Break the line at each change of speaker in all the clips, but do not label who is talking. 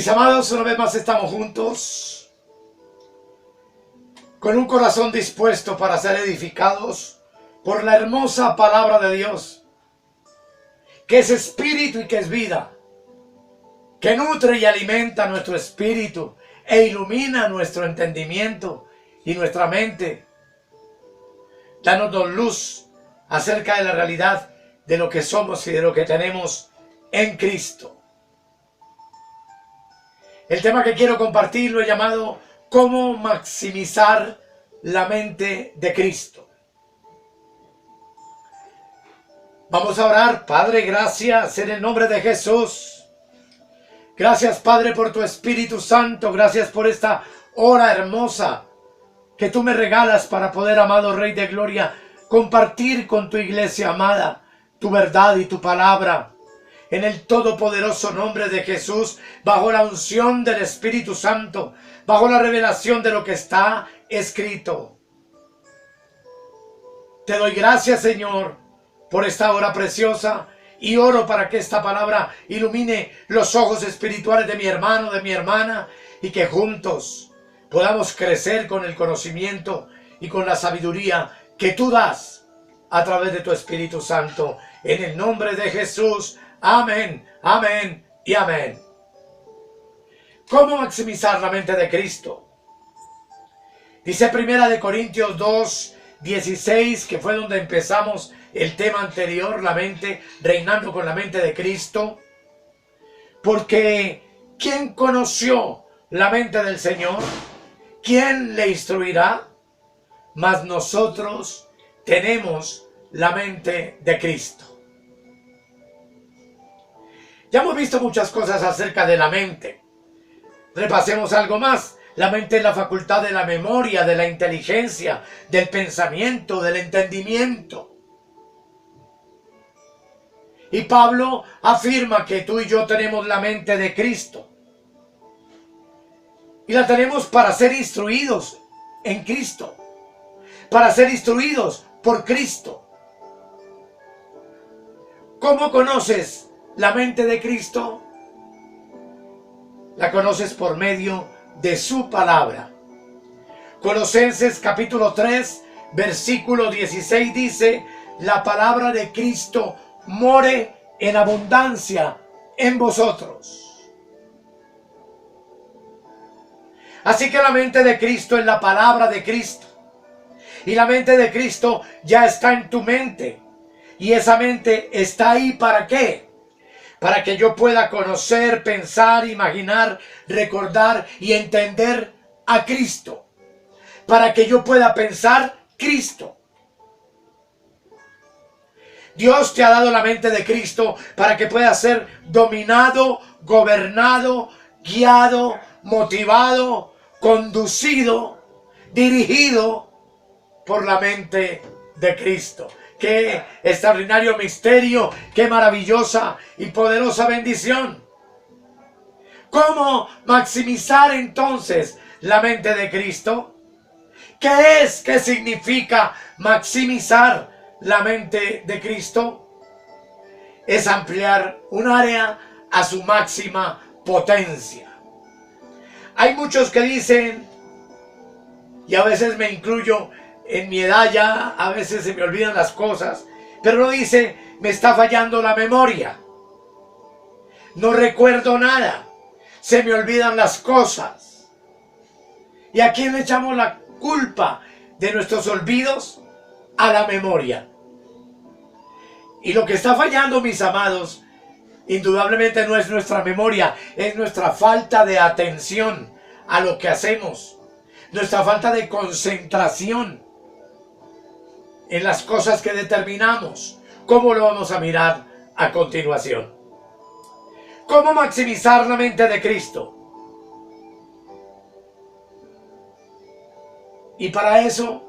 Mis amados, una vez más estamos juntos con un corazón dispuesto para ser edificados por la hermosa palabra de Dios, que es espíritu y que es vida, que nutre y alimenta nuestro espíritu e ilumina nuestro entendimiento y nuestra mente, dándonos luz acerca de la realidad de lo que somos y de lo que tenemos en Cristo. El tema que quiero compartir lo he llamado ¿Cómo maximizar la mente de Cristo? Vamos a orar. Padre, gracias en el nombre de Jesús. Gracias, Padre, por tu Espíritu Santo. Gracias por esta hora hermosa que tú me regalas para poder, amado Rey de Gloria, compartir con tu iglesia amada tu verdad y tu palabra. En el todopoderoso nombre de Jesús, bajo la unción del Espíritu Santo, bajo la revelación de lo que está escrito. Te doy gracias, Señor, por esta hora preciosa, y oro para que esta palabra ilumine los ojos espirituales de mi hermano, de mi hermana, y que juntos podamos crecer con el conocimiento y con la sabiduría que tú das a través de tu Espíritu Santo. En el nombre de Jesús. Amén, amén y amén. ¿Cómo maximizar la mente de Cristo? Dice 1 Corintios 2, 16, que fue donde empezamos el tema anterior, la mente, reinando con la mente de Cristo. Porque ¿quién conoció la mente del Señor? ¿Quién le instruirá? Mas nosotros tenemos la mente de Cristo. Ya hemos visto muchas cosas acerca de la mente. Repasemos algo más. La mente es la facultad de la memoria, de la inteligencia, del pensamiento, del entendimiento. Y Pablo afirma que tú y yo tenemos la mente de Cristo. Y la tenemos para ser instruidos en Cristo. Para ser instruidos por Cristo. ¿Cómo conoces la mente de Cristo? La conoces por medio de su palabra. Colosenses capítulo 3, versículo 16 dice: la palabra de Cristo more en abundancia en vosotros. Así que la mente de Cristo es la palabra de Cristo. Y la mente de Cristo ya está en tu mente. Y esa mente está ahí ¿para qué? Para que yo pueda conocer, pensar, imaginar, recordar y entender a Cristo. Para que yo pueda pensar Cristo. Dios te ha dado la mente de Cristo para que puedas ser dominado, gobernado, guiado, motivado, conducido, dirigido por la mente de Cristo. ¡Qué extraordinario misterio! ¡Qué maravillosa y poderosa bendición! ¿Cómo maximizar entonces la mente de Cristo? ¿Qué es? ¿Qué significa maximizar la mente de Cristo? Es ampliar un área a su máxima potencia. Hay muchos que dicen, y a veces me incluyo, en mi edad ya a veces se me olvidan las cosas, pero no dice, me está fallando la memoria. No recuerdo nada. Se me olvidan las cosas. ¿Y a quién le echamos la culpa de nuestros olvidos? A la memoria. Y lo que está fallando, mis amados, indudablemente no es nuestra memoria, es nuestra falta de atención a lo que hacemos. Nuestra falta de concentración en las cosas que determinamos. ¿Cómo lo vamos a mirar a continuación? ¿Cómo maximizar la mente de Cristo? Y para eso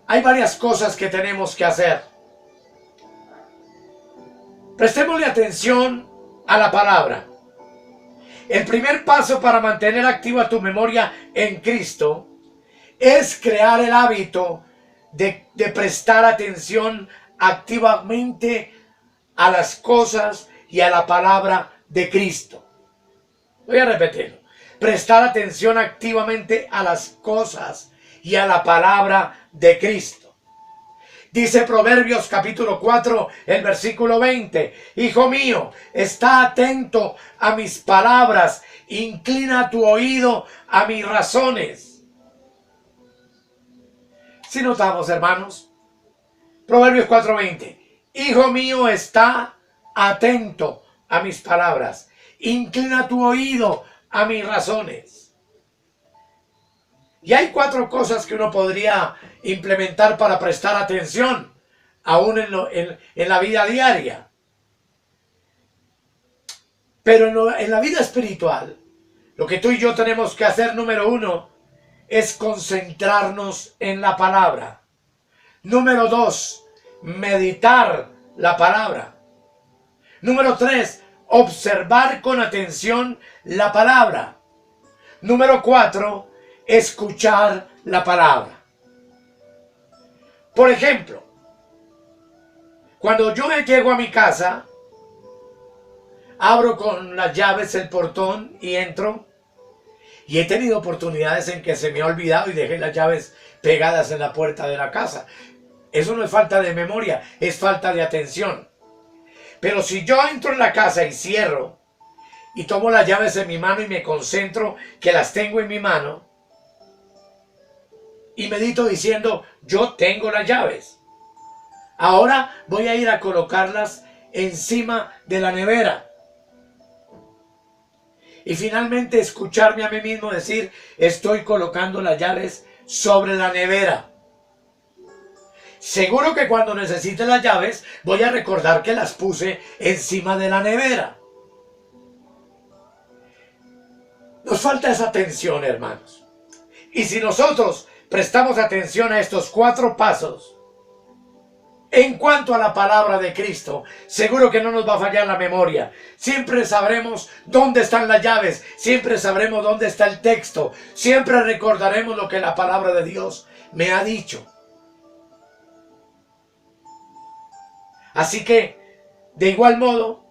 hay varias cosas que tenemos que hacer. Prestémosle atención a la palabra. El primer paso para mantener activa tu memoria en Cristo es crear el hábito de prestar atención activamente a las cosas y a la palabra de Cristo. Voy a repetirlo. Prestar atención activamente a las cosas y a la palabra de Cristo. Dice Proverbios capítulo 4, el versículo 20. Hijo mío, está atento a mis palabras, inclina tu oído a mis razones. Si notamos, hermanos, Proverbios 4:20. Hijo mío, está atento a mis palabras, inclina tu oído a mis razones. Y hay 4 cosas que uno podría implementar para prestar atención, aún en la vida diaria. Pero en la vida espiritual, lo que tú y yo tenemos que hacer, número 1, es concentrarnos en la palabra. Número 2, meditar la palabra. Número 3, observar con atención la palabra. Número 4, escuchar la palabra. Por ejemplo, cuando yo llego a mi casa, abro con las llaves el portón y entro. Y he tenido oportunidades en que se me ha olvidado y dejé las llaves pegadas en la puerta de la casa. Eso no es falta de memoria, es falta de atención. Pero si yo entro en la casa y cierro, y tomo las llaves en mi mano y me concentro que las tengo en mi mano, y medito diciendo, yo tengo las llaves. Ahora voy a ir a colocarlas encima de la nevera. Y finalmente escucharme a mí mismo decir, estoy colocando las llaves sobre la nevera. Seguro que cuando necesite las llaves, voy a recordar que las puse encima de la nevera. Nos falta esa atención, hermanos. Y si nosotros prestamos atención a estos 4 pasos, en cuanto a la palabra de Cristo, seguro que no nos va a fallar la memoria. Siempre sabremos dónde están las llaves. Siempre sabremos dónde está el texto. Siempre recordaremos lo que la palabra de Dios me ha dicho. Así que, de igual modo,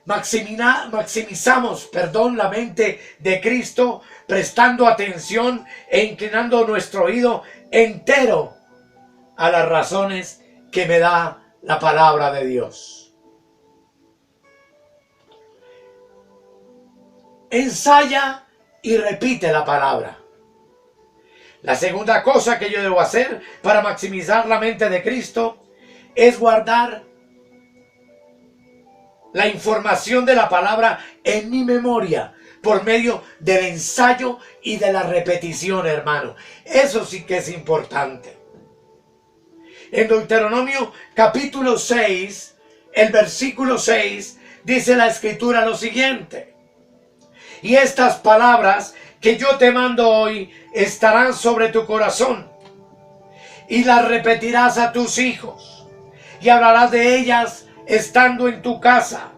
maximizamos la mente de Cristo, prestando atención e inclinando nuestro oído entero a las razones que me da la palabra de Dios. Ensaya y repite la palabra. La segunda cosa que yo debo hacer para maximizar la mente de Cristo es guardar la información de la palabra en mi memoria por medio del ensayo y de la repetición, hermano. Eso sí que es importante. En Deuteronomio capítulo 6, el versículo 6, dice la Escritura lo siguiente. Y estas palabras que yo te mando hoy estarán sobre tu corazón, y las repetirás a tus hijos, y hablarás de ellas estando en tu casa,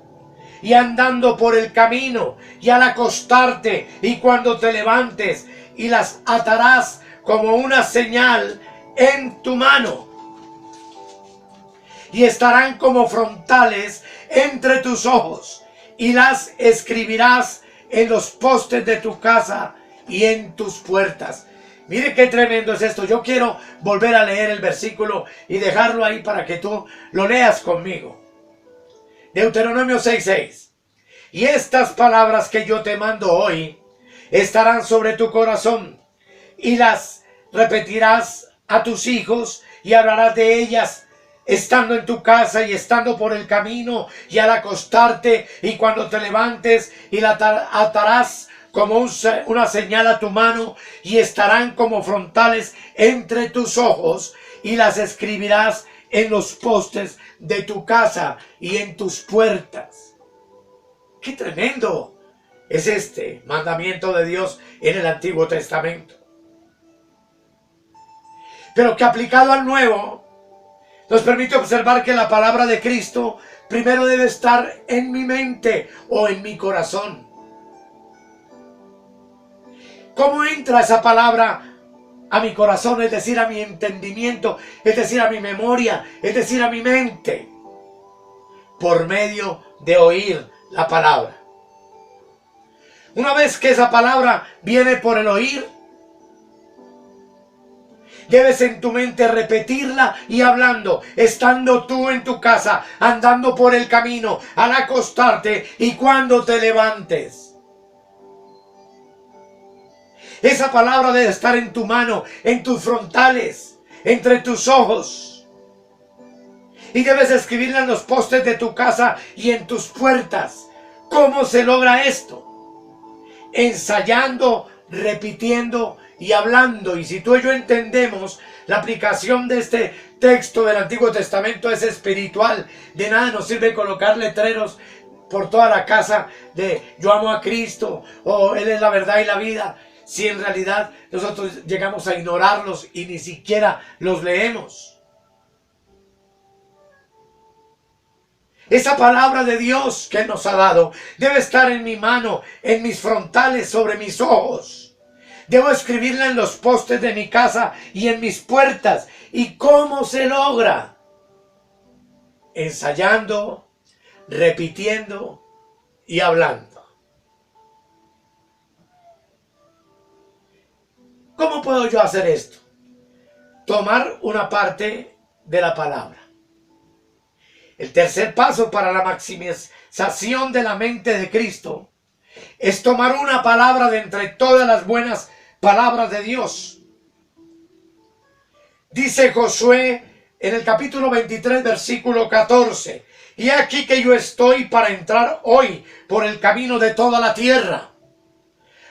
y andando por el camino, y al acostarte, y cuando te levantes, y las atarás como una señal en tu mano, y estarán como frontales entre tus ojos, y las escribirás en los postes de tu casa y en tus puertas. Mire qué tremendo es esto. Yo quiero volver a leer el versículo y dejarlo ahí para que tú lo leas conmigo. Deuteronomio 6:6. Y estas palabras que yo te mando hoy estarán sobre tu corazón, y las repetirás a tus hijos, y hablarás de ellas estando en tu casa y estando por el camino, y al acostarte y cuando te levantes, y la atarás como una señal a tu mano, y estarán como frontales entre tus ojos, y las escribirás en los postes de tu casa y en tus puertas. ¡Qué tremendo es este mandamiento de Dios en el Antiguo Testamento! Pero que aplicado al Nuevo, nos permite observar que la palabra de Cristo primero debe estar en mi mente o en mi corazón. ¿Cómo entra esa palabra a mi corazón? Es decir, a mi entendimiento, es decir, a mi memoria, es decir, a mi mente. Por medio de oír la palabra. Una vez que esa palabra viene por el oír, debes en tu mente repetirla y hablando, estando tú en tu casa, andando por el camino, al acostarte y cuando te levantes. Esa palabra debe estar en tu mano, en tus frontales, entre tus ojos. Y debes escribirla en los postes de tu casa y en tus puertas. ¿Cómo se logra esto? Ensayando, repitiendo y hablando. Y si tú y yo entendemos, la aplicación de este texto del Antiguo Testamento es espiritual. De nada nos sirve colocar letreros por toda la casa de yo amo a Cristo o Él es la verdad y la vida, si en realidad nosotros llegamos a ignorarlos y ni siquiera los leemos. Esa palabra de Dios que Él nos ha dado debe estar en mi mano, en mis frontales, sobre mis ojos. Debo escribirla en los postes de mi casa y en mis puertas. ¿Y cómo se logra? Ensayando, repitiendo y hablando. ¿Cómo puedo yo hacer esto? Tomar una parte de la palabra. El tercer paso para la maximización de la mente de Cristo es tomar una palabra de entre todas las buenas palabras de Dios. Dice Josué en el capítulo 23, versículo 14: y aquí que yo estoy para entrar hoy por el camino de toda la tierra.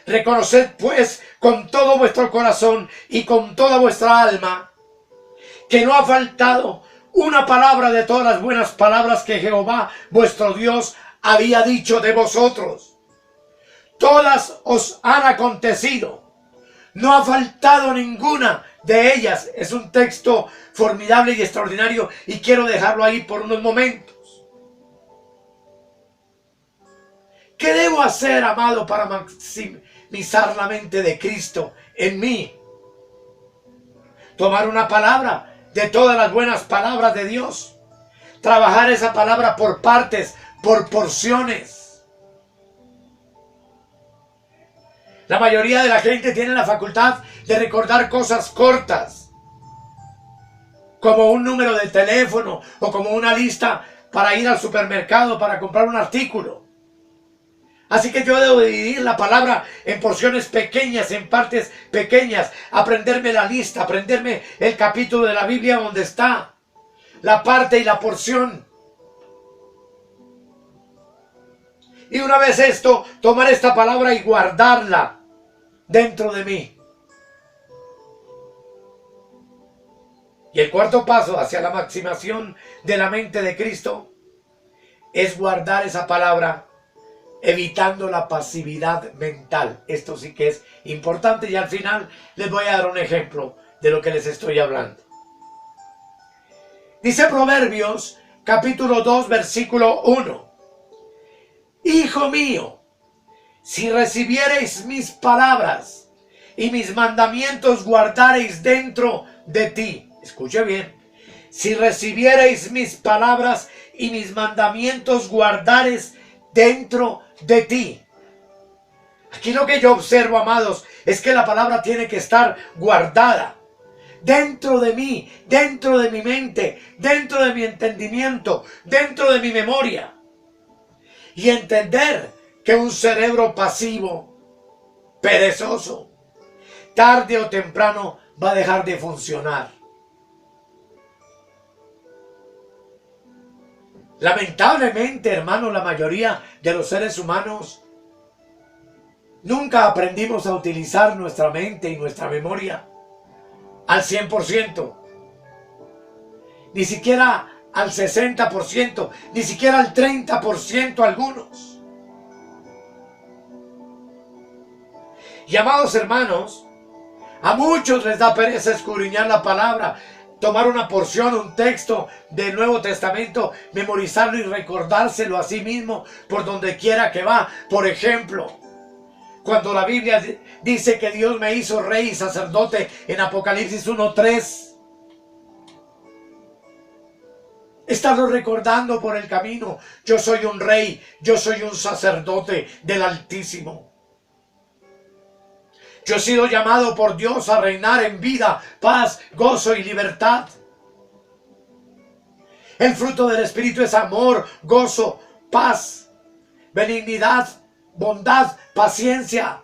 Reconoced pues con todo vuestro corazón y con toda vuestra alma que no ha faltado una palabra de todas las buenas palabras que Jehová vuestro Dios había dicho de vosotros. Todas os han acontecido. No ha faltado ninguna de ellas. Es un texto formidable y extraordinario y quiero dejarlo ahí por unos momentos. ¿Qué debo hacer, amado, para maximizar la mente de Cristo en mí? Tomar una palabra de todas las buenas palabras de Dios. Trabajar esa palabra por partes, por porciones. La mayoría de la gente tiene la facultad de recordar cosas cortas, como un número de teléfono o como una lista para ir al supermercado para comprar un artículo. Así que yo debo dividir la palabra en porciones pequeñas, en partes pequeñas, aprenderme la lista, aprenderme el capítulo de la Biblia donde está la parte y la porción. Y una vez esto, tomar esta palabra y guardarla dentro de mí. Y el cuarto paso hacia la maximación de la mente de Cristo es guardar esa palabra, evitando la pasividad mental. Esto sí que es importante y al final les voy a dar un ejemplo de lo que les estoy hablando. Dice Proverbios capítulo 2 versículo 1: Hijo mío, si recibiereis mis palabras y mis mandamientos guardareis dentro de ti. Escuche bien. Si recibiereis mis palabras y mis mandamientos guardareis dentro de ti. Aquí lo que yo observo, amados, es que la palabra tiene que estar guardada dentro de mí, dentro de mi mente, dentro de mi entendimiento, dentro de mi memoria. Y entender que un cerebro pasivo, perezoso, tarde o temprano va a dejar de funcionar. Lamentablemente, hermanos, la mayoría de los seres humanos nunca aprendimos a utilizar nuestra mente y nuestra memoria al 100%. Ni siquiera al 60%, ni siquiera al 30% algunos. Y amados hermanos, a muchos les da pereza escudriñar la palabra, tomar una porción, un texto del Nuevo Testamento, memorizarlo y recordárselo a sí mismo por donde quiera que va. Por ejemplo, cuando la Biblia dice que Dios me hizo rey y sacerdote en Apocalipsis 1:3, estarlo recordando por el camino. Yo soy un rey, yo soy un sacerdote del Altísimo. Yo he sido llamado por Dios a reinar en vida, paz, gozo y libertad. El fruto del Espíritu es amor, gozo, paz, benignidad, bondad, paciencia,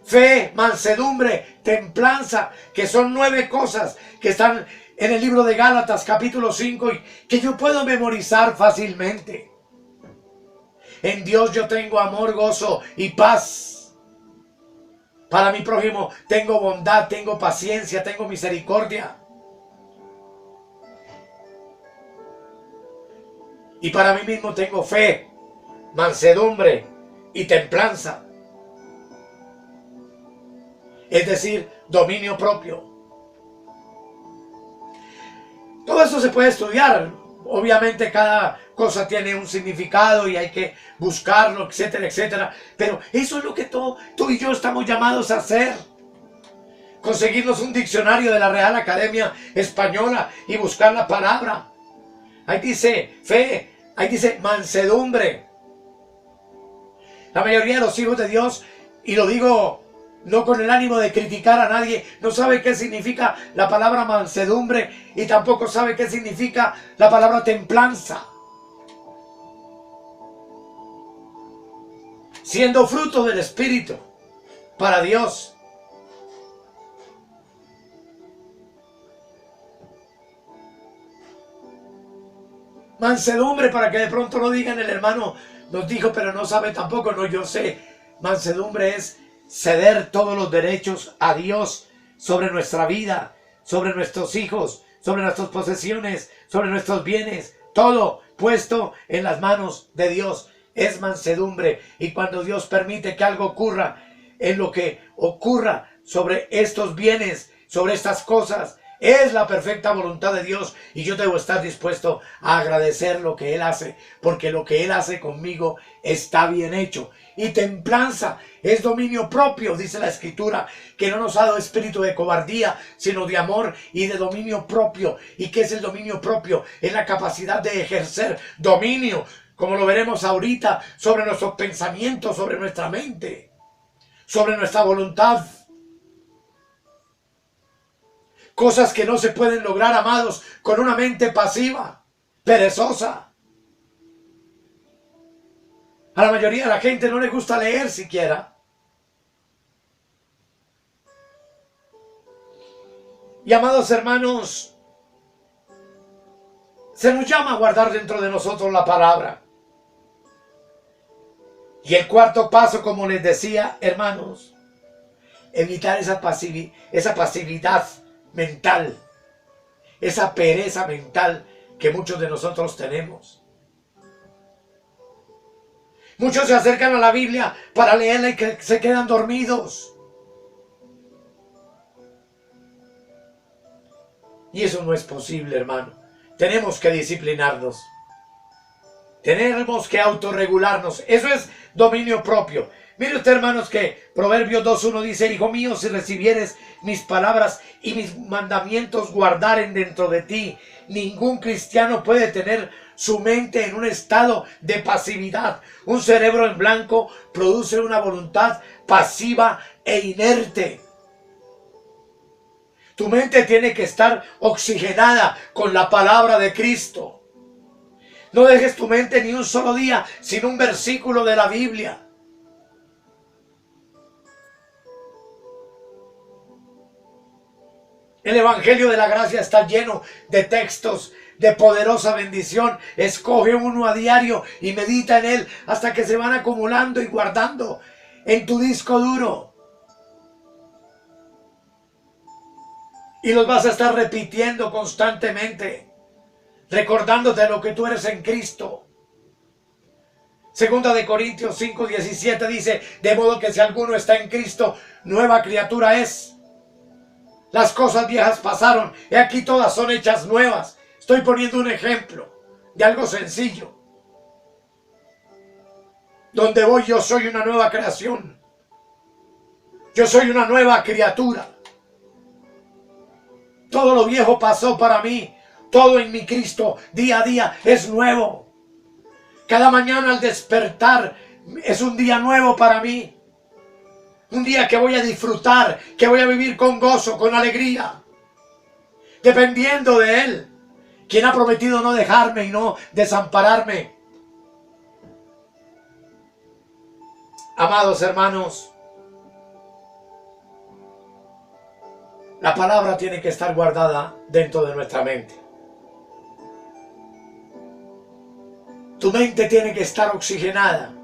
fe, mansedumbre, templanza, que son 9 cosas que están en el libro de Gálatas capítulo 5 y que yo puedo memorizar fácilmente. En Dios yo tengo amor, gozo y paz. Para mi prójimo tengo bondad, tengo paciencia, tengo misericordia. Y para mí mismo tengo fe, mansedumbre y templanza. Es decir, dominio propio. Todo eso se puede estudiar. Obviamente cada cosa tiene un significado y hay que buscarlo, etcétera, etcétera. Pero eso es lo que tú y yo estamos llamados a hacer. Conseguirnos un diccionario de la Real Academia Española y buscar la palabra. Ahí dice fe, ahí dice mansedumbre. La mayoría de los hijos de Dios, y lo digo no con el ánimo de criticar a nadie, no sabe qué significa la palabra mansedumbre y tampoco sabe qué significa la palabra templanza. Siendo fruto del Espíritu para Dios. Mansedumbre, para que de pronto no digan el hermano nos dijo pero no sabe tampoco. No, yo sé. Mansedumbre es ceder todos los derechos a Dios sobre nuestra vida, sobre nuestros hijos, sobre nuestras posesiones, sobre nuestros bienes. Todo puesto en las manos de Dios es mansedumbre. Y cuando Dios permite que algo ocurra, en lo que ocurra sobre estos bienes, sobre estas cosas, es la perfecta voluntad de Dios y yo debo estar dispuesto a agradecer lo que Él hace, porque lo que Él hace conmigo está bien hecho. Y templanza es dominio propio, dice la Escritura, que no nos ha dado espíritu de cobardía, sino de amor y de dominio propio. ¿Y qué es el dominio propio? Es la capacidad de ejercer dominio, como lo veremos ahorita, sobre nuestros pensamientos, sobre nuestra mente, sobre nuestra voluntad. Cosas que no se pueden lograr, amados, con una mente pasiva, perezosa. A la mayoría de la gente no le gusta leer siquiera. Y amados hermanos, se nos llama a guardar dentro de nosotros la palabra. Y el cuarto paso, como les decía, hermanos, evitar esa pasividad mental, esa pereza mental que muchos de nosotros tenemos. Muchos se acercan a la Biblia para leerla y que se quedan dormidos. Y eso no es posible, hermano. Tenemos que disciplinarnos. Tenemos que autorregularnos. Eso es dominio propio. Mire usted, hermanos, que Proverbios 2:1 dice: Hijo mío, si recibieres mis palabras y mis mandamientos guardaren dentro de ti. Ningún cristiano puede tener su mente en un estado de pasividad. Un cerebro en blanco produce una voluntad pasiva e inerte. Tu mente tiene que estar oxigenada con la palabra de Cristo. No dejes tu mente ni un solo día sin un versículo de la Biblia. El Evangelio de la Gracia está lleno de textos de poderosa bendición. Escoge uno a diario y medita en él hasta que se van acumulando y guardando en tu disco duro. Y los vas a estar repitiendo constantemente, recordándote lo que tú eres en Cristo. Segunda de Corintios 5:17 dice: de modo que si alguno está en Cristo, nueva criatura es. Las cosas viejas pasaron, y aquí todas son hechas nuevas. Estoy poniendo un ejemplo de algo sencillo. Donde voy yo soy una nueva creación. Yo soy una nueva criatura. Todo lo viejo pasó para mí. Todo en mi Cristo día a día es nuevo. Cada mañana al despertar es un día nuevo para mí. Un día que voy a disfrutar, que voy a vivir con gozo, con alegría, dependiendo de Él, quien ha prometido no dejarme y no desampararme. Amados hermanos, la palabra tiene que estar guardada dentro de nuestra mente. Tu mente tiene que estar oxigenada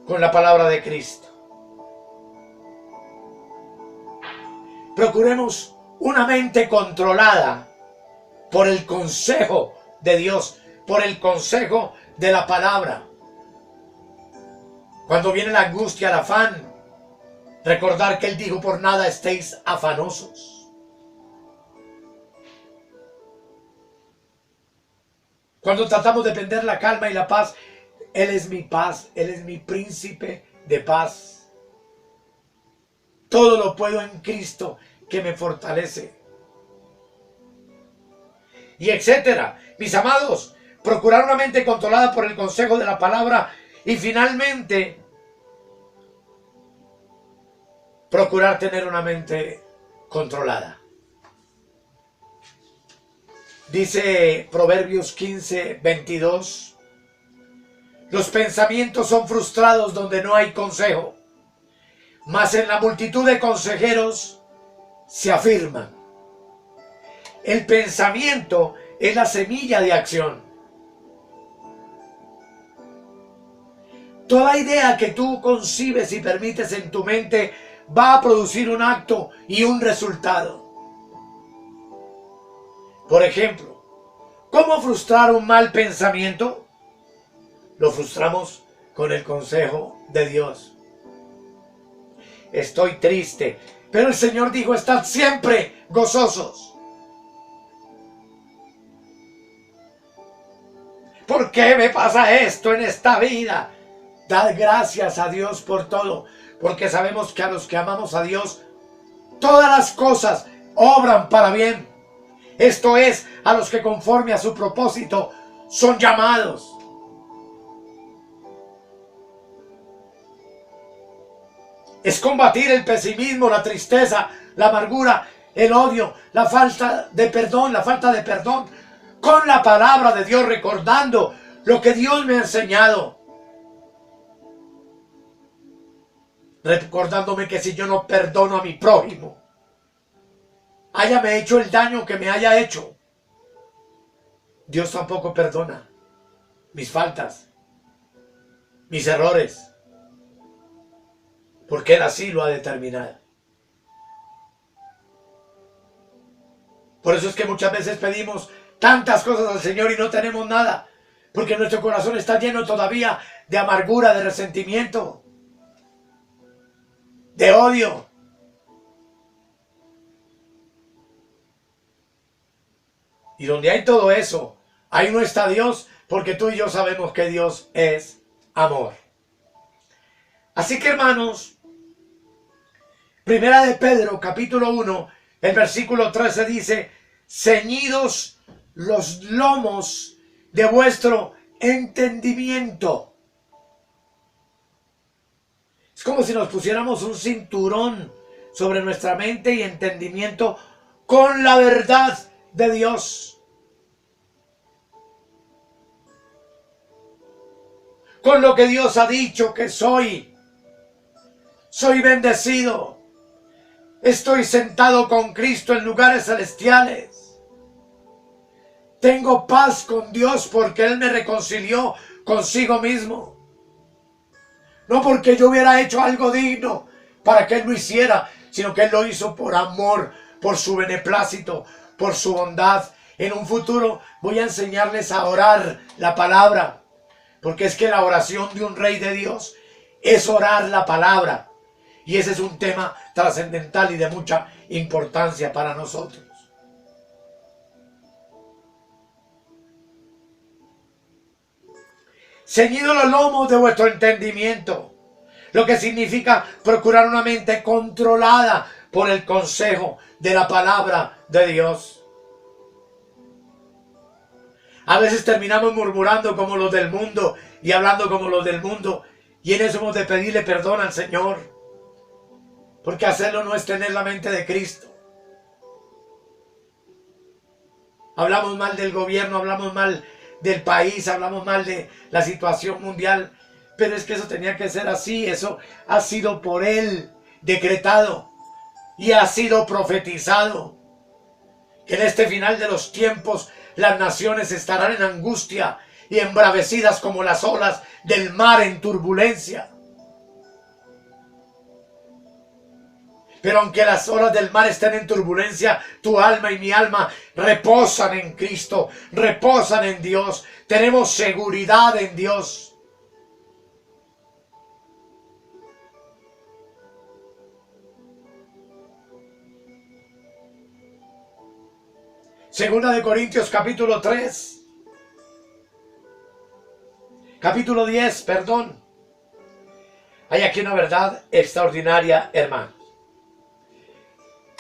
con la palabra de Cristo. Procuremos una mente controlada por el consejo de Dios, por el consejo de la palabra. Cuando viene la angustia, el afán, recordar que Él dijo: por nada estéis afanosos. Cuando tratamos de perder la calma y la paz, Él es mi paz, Él es mi príncipe de paz. Todo lo puedo en Cristo que me fortalece. Y etcétera. Mis amados, procurar una mente controlada por el consejo de la palabra. Y finalmente, procurar tener una mente controlada. Dice Proverbios 15, 22. Los pensamientos son frustrados donde no hay consejo, mas en la multitud de consejeros se afirman. El pensamiento es la semilla de acción. Toda idea que tú concibes y permites en tu mente va a producir un acto y un resultado. Por ejemplo, ¿cómo frustrar un mal pensamiento? Lo frustramos con el consejo de Dios. Estoy triste, pero el Señor dijo: estad siempre gozosos. ¿Por qué me pasa esto en esta vida? Dad gracias a Dios por todo, porque sabemos que a los que amamos a Dios, todas las cosas obran para bien. Esto es, a los que conforme a su propósito son llamados. Es combatir el pesimismo, la tristeza, la amargura, el odio, la falta de perdón, con la palabra de Dios, recordando lo que Dios me ha enseñado. Recordándome que si yo no perdono a mi prójimo, háyame hecho el daño que me haya hecho, Dios tampoco perdona mis faltas, mis errores, porque Él así lo ha determinado. Por eso es que muchas veces pedimos tantas cosas al Señor y no tenemos nada, porque nuestro corazón está lleno todavía de amargura, de resentimiento, de odio. Y donde hay todo eso, ahí no está Dios, porque tú y yo sabemos que Dios es amor. Así que, hermanos, Primera de Pedro, capítulo 1, el versículo 13 dice: ceñidos los lomos de vuestro entendimiento. Es como si nos pusiéramos un cinturón sobre nuestra mente y entendimiento con la verdad de Dios, con lo que Dios ha dicho que soy. Soy bendecido. Estoy sentado con Cristo en lugares celestiales. Tengo paz con Dios porque Él me reconcilió consigo mismo. No porque yo hubiera hecho algo digno para que Él lo hiciera, sino que Él lo hizo por amor, por su beneplácito, por su bondad. En un futuro voy a enseñarles a orar la palabra, porque es que la oración de un rey de Dios es orar la palabra. Y ese es un tema trascendental y de mucha importancia para nosotros. Ceñido los lomos de vuestro entendimiento, lo que significa procurar una mente controlada por el consejo de la palabra de Dios. A veces terminamos murmurando como los del mundo y hablando como los del mundo, y en eso hemos de pedirle perdón al Señor. Porque hacerlo no es tener la mente de Cristo. Hablamos mal del gobierno, hablamos mal del país, hablamos mal de la situación mundial. Pero es que eso tenía que ser así. Eso ha sido por Él decretado y ha sido profetizado. Que en este final de los tiempos las naciones estarán en angustia y embravecidas como las olas del mar en turbulencia. Pero aunque las olas del mar estén en turbulencia, tu alma y mi alma reposan en Cristo, reposan en Dios. Tenemos seguridad en Dios. Segunda de Corintios capítulo 3. Capítulo 10, perdón. Hay aquí una verdad extraordinaria, hermano.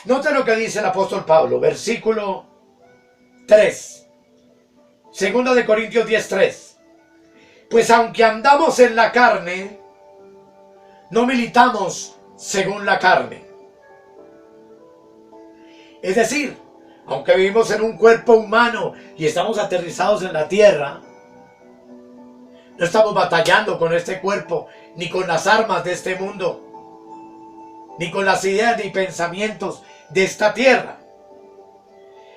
Nota lo que dice el apóstol Pablo, versículo 3. Segunda de Corintios 10:3. Pues aunque andamos en la carne, no militamos según la carne. Es decir, aunque vivimos en un cuerpo humano y estamos aterrizados en la tierra, no estamos batallando con este cuerpo, ni con las armas de este mundo, ni con las ideas ni pensamientos de esta tierra.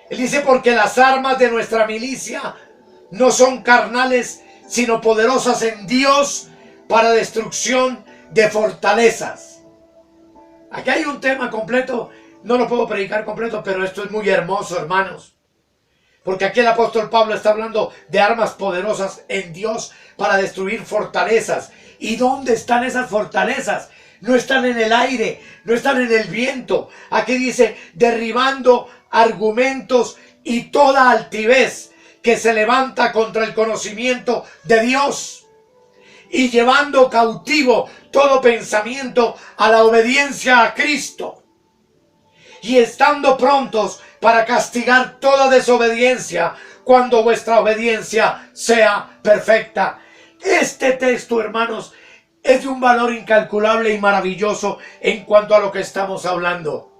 Él dice, porque las armas de nuestra milicia no son carnales, sino poderosas en Dios para destrucción de fortalezas. Aquí hay un tema completo, no lo puedo predicar completo, pero esto es muy hermoso, hermanos. Porque aquí el apóstol Pablo está hablando de armas poderosas en Dios para destruir fortalezas. ¿Y dónde están esas fortalezas? No están en el aire, no están en el viento. Aquí dice, derribando argumentos y toda altivez que se levanta contra el conocimiento de Dios. Y llevando cautivo todo pensamiento a la obediencia a Cristo. Y estando prontos para castigar toda desobediencia cuando vuestra obediencia sea perfecta. Este texto, hermanos, es de un valor incalculable y maravilloso en cuanto a lo que estamos hablando.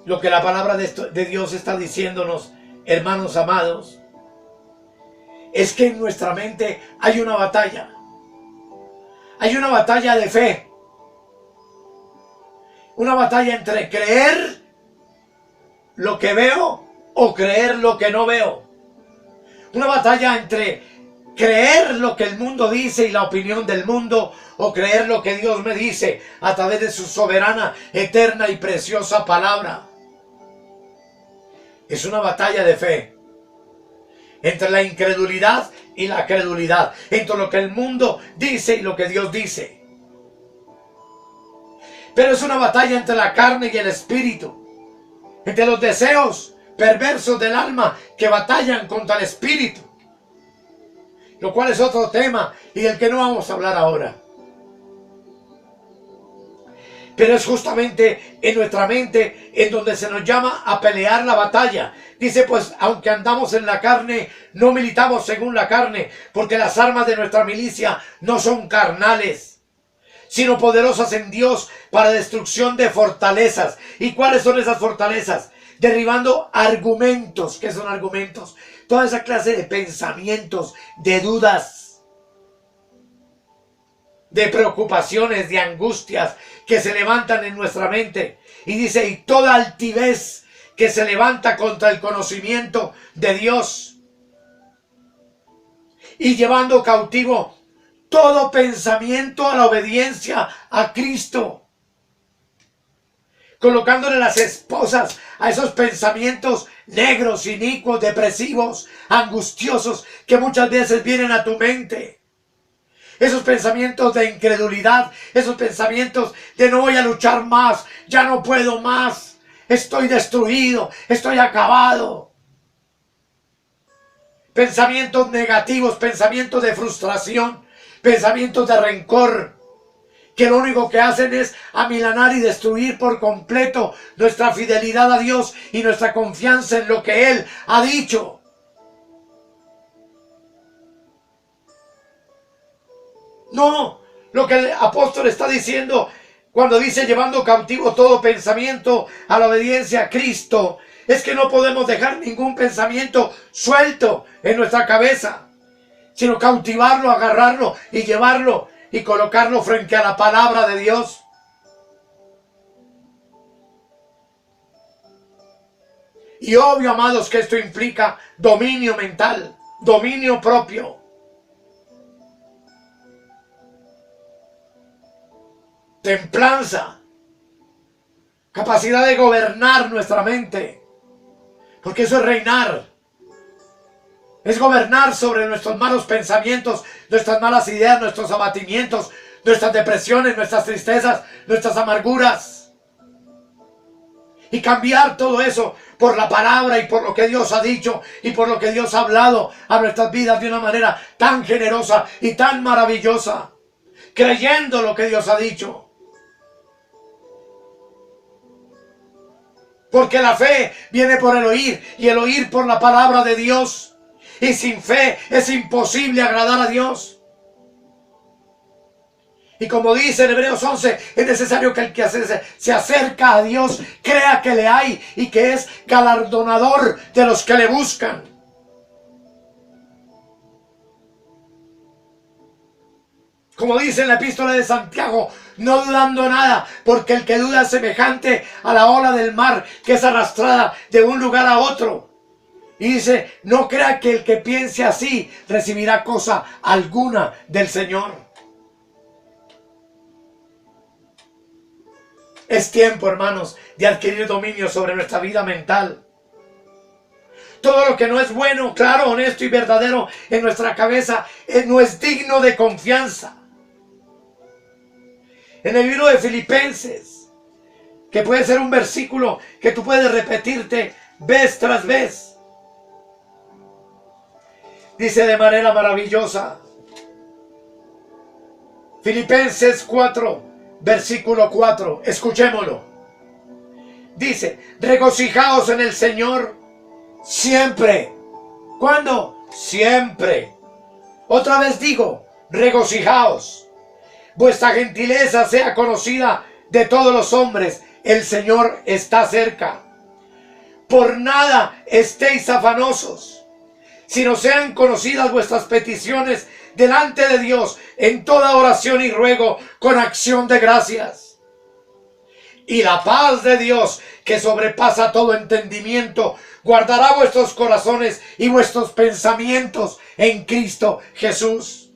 Lo que la palabra de Dios está diciéndonos, hermanos amados, es que en nuestra mente hay una batalla. Hay una batalla de fe. Una batalla entre creer lo que veo o creer lo que no veo. Una batalla entre creer lo que el mundo dice y la opinión del mundo o creer lo que Dios me dice a través de su soberana, eterna y preciosa palabra. Es una batalla de fe. Entre la incredulidad y la credulidad. Entre lo que el mundo dice y lo que Dios dice. Pero es una batalla entre la carne y el espíritu. Entre los deseos perversos del alma que batallan contra el espíritu. Lo cual es otro tema y del que no vamos a hablar ahora. Pero es justamente en nuestra mente en donde se nos llama a pelear la batalla. Dice, pues, aunque andamos en la carne, no militamos según la carne, porque las armas de nuestra milicia no son carnales, sino poderosas en Dios para destrucción de fortalezas. ¿Y cuáles son esas fortalezas? Derribando argumentos. ¿Qué son argumentos? Toda esa clase de pensamientos, de dudas, de preocupaciones, de angustias que se levantan en nuestra mente. Y dice, y toda altivez que se levanta contra el conocimiento de Dios. Y llevando cautivo todo pensamiento a la obediencia a Cristo. Colocándole las esposas a esos pensamientos negros, inicuos, depresivos, angustiosos que muchas veces vienen a tu mente. Esos pensamientos de incredulidad, esos pensamientos de no voy a luchar más, ya no puedo más, estoy destruido, estoy acabado. Pensamientos negativos, pensamientos de frustración, pensamientos de rencor, que lo único que hacen es amilanar y destruir por completo nuestra fidelidad a Dios y nuestra confianza en lo que Él ha dicho. No, lo que el apóstol está diciendo cuando dice llevando cautivo todo pensamiento a la obediencia a Cristo, es que no podemos dejar ningún pensamiento suelto en nuestra cabeza, sino cautivarlo, agarrarlo y llevarlo y colocarlo frente a la palabra de Dios. Y obvio, amados, que esto implica dominio mental, dominio propio. Templanza, capacidad de gobernar nuestra mente, porque eso es reinar, es gobernar sobre nuestros malos pensamientos, nuestras malas ideas, nuestros abatimientos, nuestras depresiones, nuestras tristezas, nuestras amarguras, y cambiar todo eso por la palabra y por lo que Dios ha dicho y por lo que Dios ha hablado a nuestras vidas de una manera tan generosa y tan maravillosa, creyendo lo que Dios ha dicho. Porque la fe viene por el oír y el oír por la palabra de Dios. Y sin fe es imposible agradar a Dios. Y como dice en Hebreos 11, es necesario que el que se acerca a Dios crea que le hay y que es galardonador de los que le buscan. Como dice en la epístola de Santiago, no dudando nada, porque el que duda es semejante a la ola del mar que es arrastrada de un lugar a otro. Y dice, no crea que el que piense así recibirá cosa alguna del Señor. Es tiempo, hermanos, de adquirir dominio sobre nuestra vida mental. Todo lo que no es bueno, claro, honesto y verdadero en nuestra cabeza no es digno de confianza. En el libro de Filipenses, que puede ser un versículo que tú puedes repetirte vez tras vez, dice de manera maravillosa, Filipenses 4, versículo 4, escuchémoslo. Dice, regocijaos en el Señor siempre. ¿Cuándo? Siempre. Otra vez digo, regocijaos. Vuestra gentileza sea conocida de todos los hombres. El Señor está cerca. Por nada estéis afanosos, sino sean conocidas vuestras peticiones delante de Dios en toda oración y ruego con acción de gracias. Y la paz de Dios, que sobrepasa todo entendimiento, guardará vuestros corazones y vuestros pensamientos en Cristo Jesús.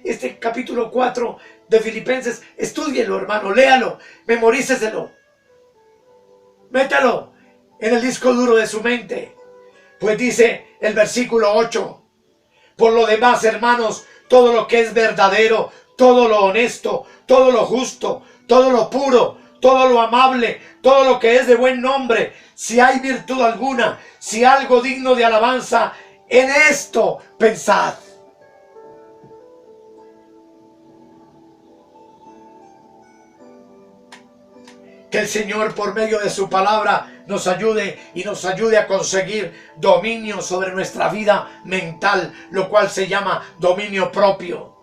Este capítulo 4 de Filipenses, estúdielo, hermano, léalo, memoríceselo, métalo en el disco duro de su mente. Pues dice el versículo 8, por lo demás, hermanos, todo lo que es verdadero, todo lo honesto, todo lo justo, todo lo puro, todo lo amable, todo lo que es de buen nombre, si hay virtud alguna, si algo digno de alabanza, en esto pensad. Que el Señor, por medio de su palabra, nos ayude y nos ayude a conseguir dominio sobre nuestra vida mental, lo cual se llama dominio propio.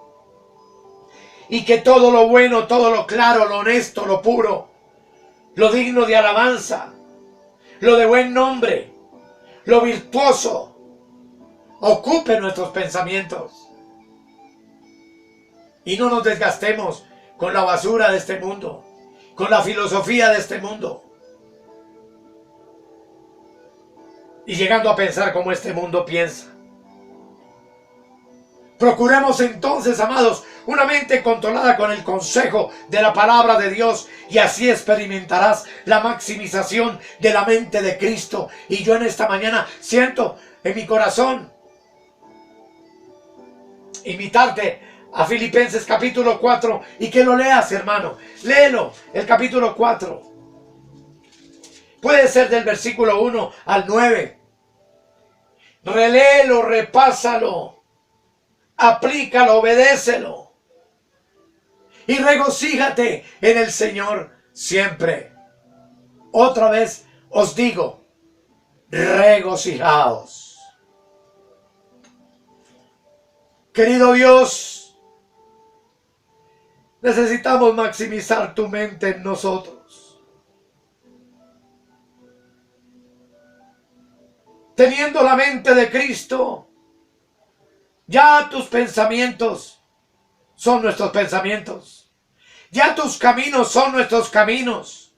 Y que todo lo bueno, todo lo claro, lo honesto, lo puro, lo digno de alabanza, lo de buen nombre, lo virtuoso, ocupe nuestros pensamientos. Y no nos desgastemos con la basura de este mundo, con la filosofía de este mundo, y llegando a pensar como este mundo piensa. Procuremos entonces, amados, una mente controlada con el consejo de la palabra de Dios, y así experimentarás la maximización de la mente de Cristo. Y yo en esta mañana siento en mi corazón invitarte a Filipenses capítulo 4 y que lo leas, hermano. Léelo, el capítulo 4. Puede ser del versículo 1 al 9. Reléelo, repásalo, aplícalo, obedécelo. Y regocíjate en el Señor siempre. Otra vez os digo, regocijaos. Querido Dios, Necesitamos maximizar tu mente en nosotros. Teniendo la mente de Cristo, ya tus pensamientos son nuestros pensamientos. Ya tus caminos son nuestros caminos.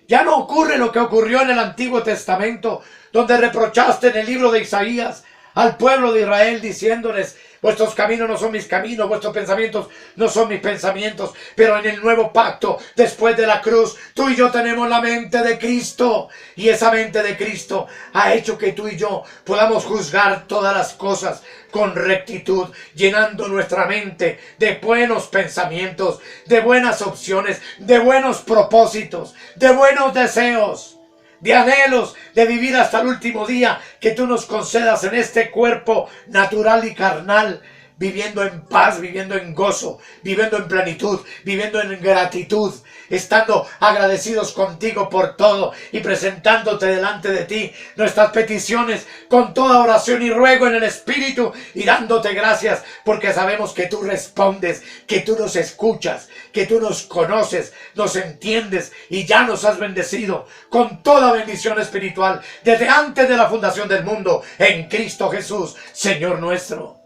Ya no ocurre lo que ocurrió en el Antiguo Testamento, donde reprochaste en el libro de Isaías al pueblo de Israel diciéndoles: vuestros caminos no son mis caminos, vuestros pensamientos no son mis pensamientos. Pero en el nuevo pacto, después de la cruz, tú y yo tenemos la mente de Cristo. Y esa mente de Cristo ha hecho que tú y yo podamos juzgar todas las cosas con rectitud, llenando nuestra mente de buenos pensamientos, de buenas opciones, de buenos propósitos, de buenos deseos, de anhelos de vivir hasta el último día que tú nos concedas en este cuerpo natural y carnal, viviendo en paz, viviendo en gozo, viviendo en plenitud, viviendo en gratitud, estando agradecidos contigo por todo y presentándote delante de ti nuestras peticiones con toda oración y ruego en el Espíritu, y dándote gracias porque sabemos que tú respondes, que tú nos escuchas, que tú nos conoces, nos entiendes y ya nos has bendecido con toda bendición espiritual desde antes de la fundación del mundo en Cristo Jesús, Señor nuestro.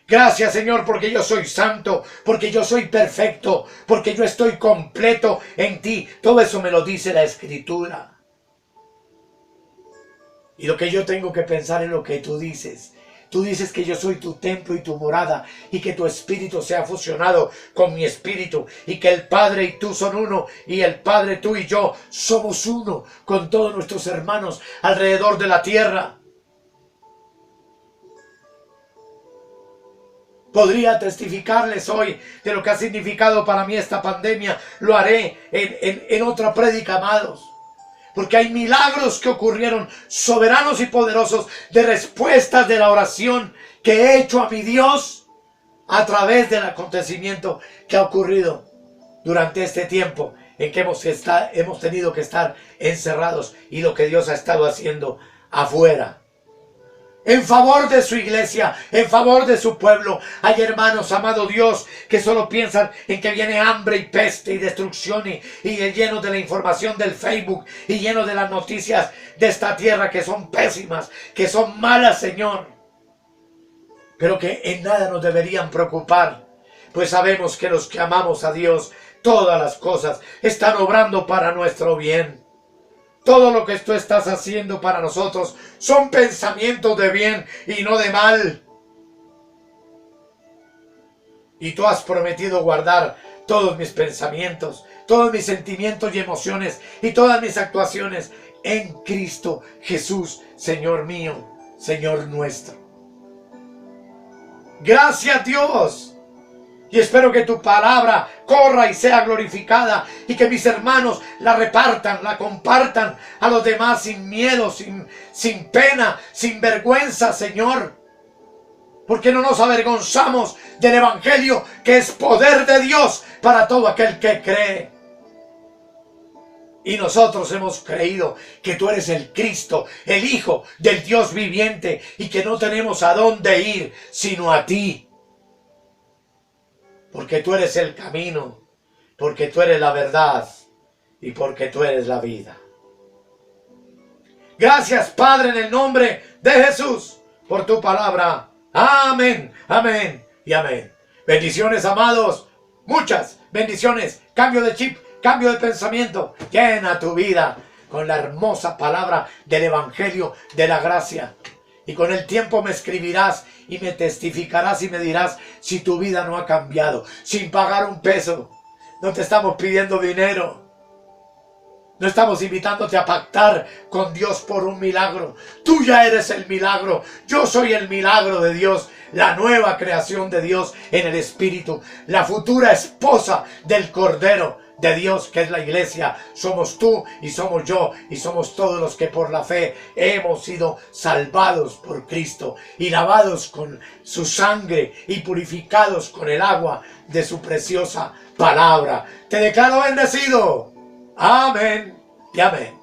Gracias, Señor, porque yo soy santo, porque yo soy perfecto, porque yo estoy completo en ti. Todo eso me lo dice la Escritura. Y lo que yo tengo que pensar es lo que tú dices. Tú dices que yo soy tu templo y tu morada, y que tu espíritu se ha fusionado con mi espíritu, y que el Padre y tú son uno, y el Padre, tú y yo somos uno con todos nuestros hermanos alrededor de la tierra. Podría testificarles hoy de lo que ha significado para mí esta pandemia. Lo haré en otra prédica, amados. Porque hay milagros que ocurrieron, soberanos y poderosos, de respuestas de la oración que he hecho a mi Dios a través del acontecimiento que ha ocurrido durante este tiempo en que hemos tenido que estar encerrados, y lo que Dios ha estado haciendo afuera en favor de su iglesia, en favor de su pueblo. Hay hermanos, amado Dios, que solo piensan en que viene hambre y peste y destrucción y llenos de la información del Facebook y llenos de las noticias de esta tierra que son pésimas, que son malas, Señor, pero que en nada nos deberían preocupar, pues sabemos que los que amamos a Dios, todas las cosas están obrando para nuestro bien. Todo lo que tú estás haciendo para nosotros son pensamientos de bien y no de mal. Y tú has prometido guardar todos mis pensamientos, todos mis sentimientos y emociones y todas mis actuaciones en Cristo Jesús, Señor mío, Señor nuestro. Gracias, Dios. Y espero que tu palabra corra y sea glorificada, y que mis hermanos la repartan, la compartan a los demás sin miedo, sin pena, sin vergüenza, Señor. Porque no nos avergonzamos del Evangelio, que es poder de Dios para todo aquel que cree. Y nosotros hemos creído que tú eres el Cristo, el Hijo del Dios viviente, y que no tenemos a dónde ir sino a ti. Porque tú eres el camino, porque tú eres la verdad y porque tú eres la vida. Gracias, Padre, en el nombre de Jesús, por tu palabra. Amén, amén y amén. Bendiciones, amados. Muchas bendiciones. Cambio de chip, cambio de pensamiento. Llena tu vida con la hermosa palabra del Evangelio de la gracia. Y con el tiempo me escribirás y me testificarás y me dirás si tu vida no ha cambiado. Sin pagar un peso. No te estamos pidiendo dinero. No estamos invitándote a pactar con Dios por un milagro. Tú ya eres el milagro. Yo soy el milagro de Dios. La nueva creación de Dios en el Espíritu. La futura esposa del Cordero de Dios, que es la iglesia. Somos tú y somos yo y somos todos los que por la fe hemos sido salvados por Cristo y lavados con su sangre y purificados con el agua de su preciosa palabra. Te declaro bendecido. Amén y amén.